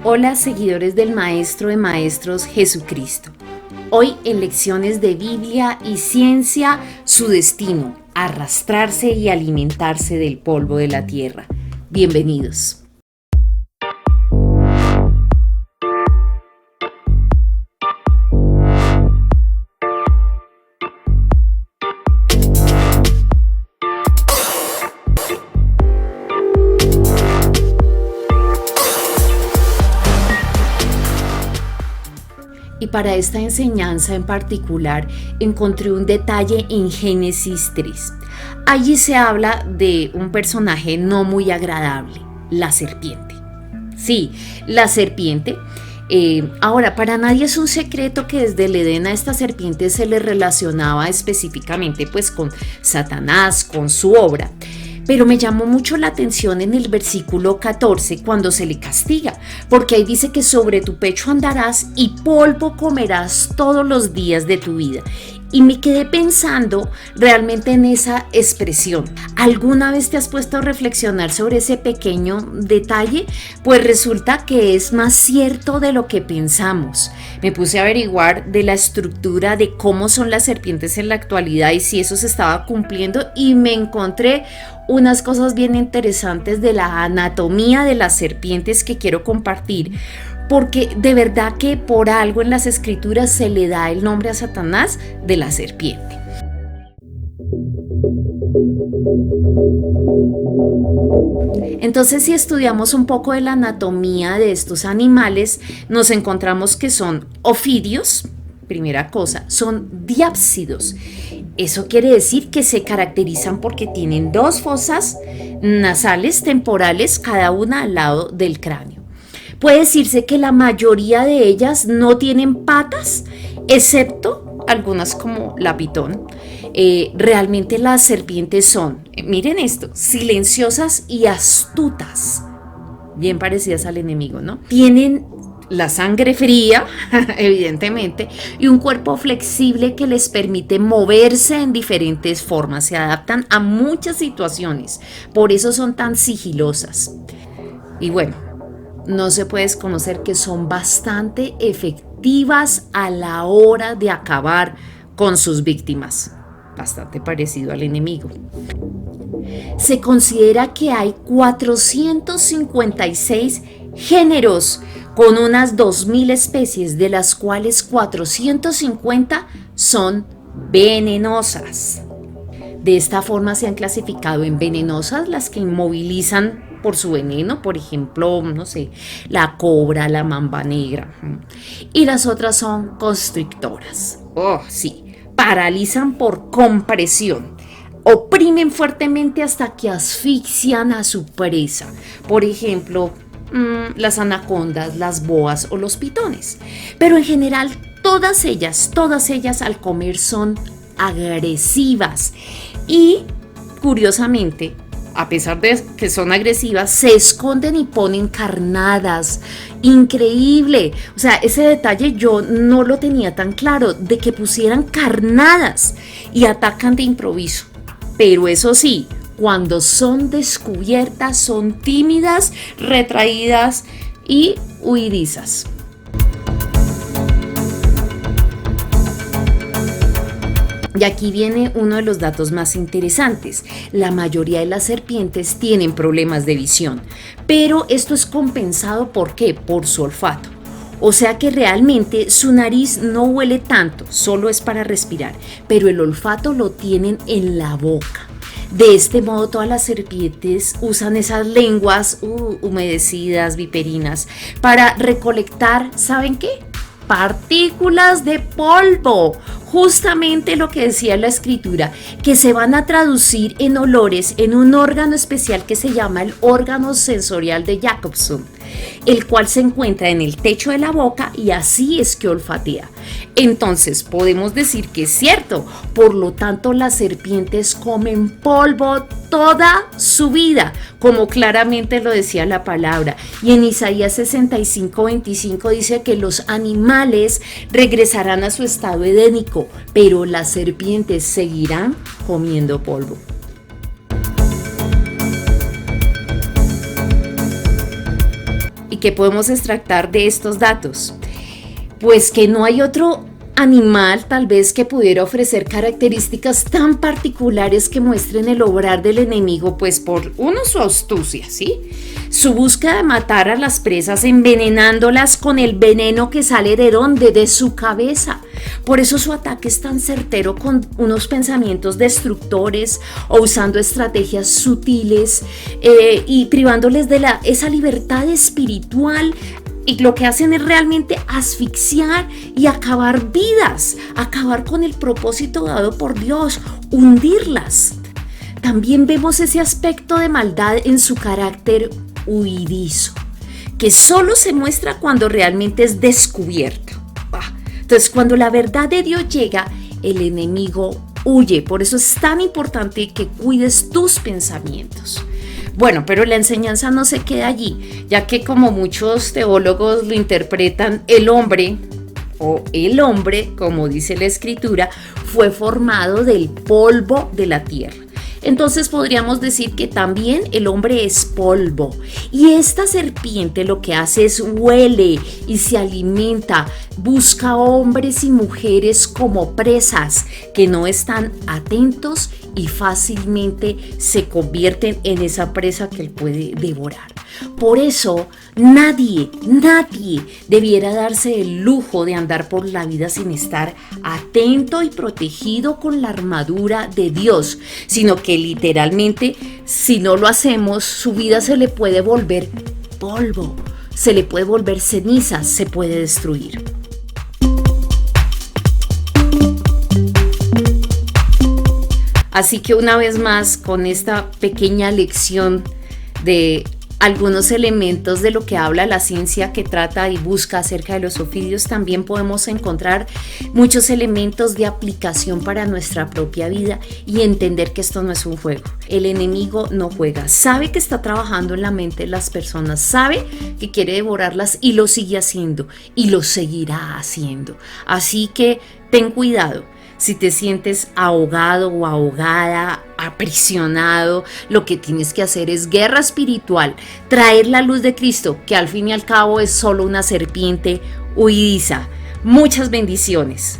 Hola, seguidores del Maestro de Maestros Jesucristo. Hoy en Lecciones de Biblia y Ciencia, su destino, arrastrarse y alimentarse del polvo de la tierra. Bienvenidos. Y para esta enseñanza en particular encontré un detalle en Génesis 3. Allí se habla de un personaje no muy agradable, la serpiente. Sí, la serpiente. Ahora, para nadie es un secreto que desde el Edén a esta serpiente se le relacionaba específicamente pues con Satanás, con su obra. Pero me llamó mucho la atención en el versículo 14 cuando se le castiga, porque ahí dice que sobre tu pecho andarás y polvo comerás todos los días de tu vida. Y me quedé pensando realmente en esa expresión. ¿Alguna vez te has puesto a reflexionar sobre ese pequeño detalle? Pues resulta que es más cierto de lo que pensamos. Me puse a averiguar de la estructura de cómo son las serpientes en la actualidad y si eso se estaba cumpliendo, y me encontré unas cosas bien interesantes de la anatomía de las serpientes que quiero compartir. Porque de verdad que por algo en las escrituras se le da el nombre a Satanás de la serpiente. Entonces, si estudiamos un poco de la anatomía de estos animales, nos encontramos que son ofidios, primera cosa, son diápsidos. Eso quiere decir que se caracterizan porque tienen dos fosas nasales temporales, cada una al lado del cráneo. Puede decirse que la mayoría de ellas no tienen patas, excepto algunas como la pitón. Realmente las serpientes son, miren esto, silenciosas y astutas, bien parecidas al enemigo, ¿no? Tienen la sangre fría, evidentemente, y un cuerpo flexible que les permite moverse en diferentes formas. Se adaptan a muchas situaciones, por eso son tan sigilosas. Y bueno, no se puede desconocer que son bastante efectivas a la hora de acabar con sus víctimas. Bastante parecido al enemigo. Se considera que hay 456 géneros con unas 2.000 especies, de las cuales 450 son venenosas. De esta forma se han clasificado en venenosas las que inmovilizan por su veneno, por ejemplo, no sé, la cobra, la mamba negra. Y las otras son constrictoras. Oh, sí, paralizan por compresión. Oprimen fuertemente hasta que asfixian a su presa. Por ejemplo, las anacondas, las boas o los pitones. Pero en general, todas ellas al comer son agresivas. Y, curiosamente, a pesar de que son agresivas, se esconden y ponen carnadas. Increíble. O sea, ese detalle yo no lo tenía tan claro, de que pusieran carnadas y atacan de improviso. Pero eso sí, cuando son descubiertas, son tímidas, retraídas y huidizas. Y aquí viene uno de los datos más interesantes. La mayoría de las serpientes tienen problemas de visión, pero esto es compensado ¿por qué? Por su olfato. O sea que realmente su nariz no huele tanto, solo es para respirar, pero el olfato lo tienen en la boca. De este modo todas las serpientes usan esas lenguas humedecidas, viperinas, para recolectar, ¿saben qué? Partículas de polvo, justamente lo que decía la escritura, que se van a traducir en olores en un órgano especial que se llama el órgano sensorial de Jacobson, el cual se encuentra en el techo de la boca y así es que olfatea. Entonces podemos decir que es cierto, por lo tanto las serpientes comen polvo toda su vida, como claramente lo decía la palabra. Y en Isaías 65:25 dice que los animales regresarán a su estado edénico dijo, pero las serpientes seguirán comiendo polvo. ¿Y qué podemos extractar de estos datos? Pues que no hay otro animal tal vez que pudiera ofrecer características tan particulares que muestren el obrar del enemigo, pues por uno, su astucia, ¿sí? Su búsqueda de matar a las presas envenenándolas con el veneno que sale de su cabeza. Por eso su ataque es tan certero, con unos pensamientos destructores o usando estrategias sutiles y privándoles de esa libertad espiritual. Y lo que hacen es realmente asfixiar y acabar vidas, acabar con el propósito dado por Dios, hundirlas. También vemos ese aspecto de maldad en su carácter huidizo, que solo se muestra cuando realmente es descubierto. Entonces, cuando la verdad de Dios llega, el enemigo huye. Por eso es tan importante que cuides tus pensamientos. Bueno, pero la enseñanza no se queda allí, ya que como muchos teólogos lo interpretan, el hombre, como dice la Escritura, fue formado del polvo de la tierra. Entonces podríamos decir que también el hombre es polvo. Y esta serpiente lo que hace es huele y se alimenta, busca hombres y mujeres como presas que no están atentos y fácilmente se convierten en esa presa que él puede devorar. Por eso nadie debiera darse el lujo de andar por la vida sin estar atento y protegido con la armadura de Dios, sino que literalmente, si no lo hacemos, su vida se le puede volver polvo, se le puede volver ceniza, se puede destruir. Así que una vez más, con esta pequeña lección de algunos elementos de lo que habla la ciencia que trata y busca acerca de los ofidios, también podemos encontrar muchos elementos de aplicación para nuestra propia vida y entender que esto no es un juego. El enemigo no juega, sabe que está trabajando en la mente de las personas, sabe que quiere devorarlas y lo sigue haciendo y lo seguirá haciendo. Así que ten cuidado. Si te sientes ahogado o ahogada, aprisionado, lo que tienes que hacer es guerra espiritual, traer la luz de Cristo, que al fin y al cabo es solo una serpiente huidiza. Muchas bendiciones.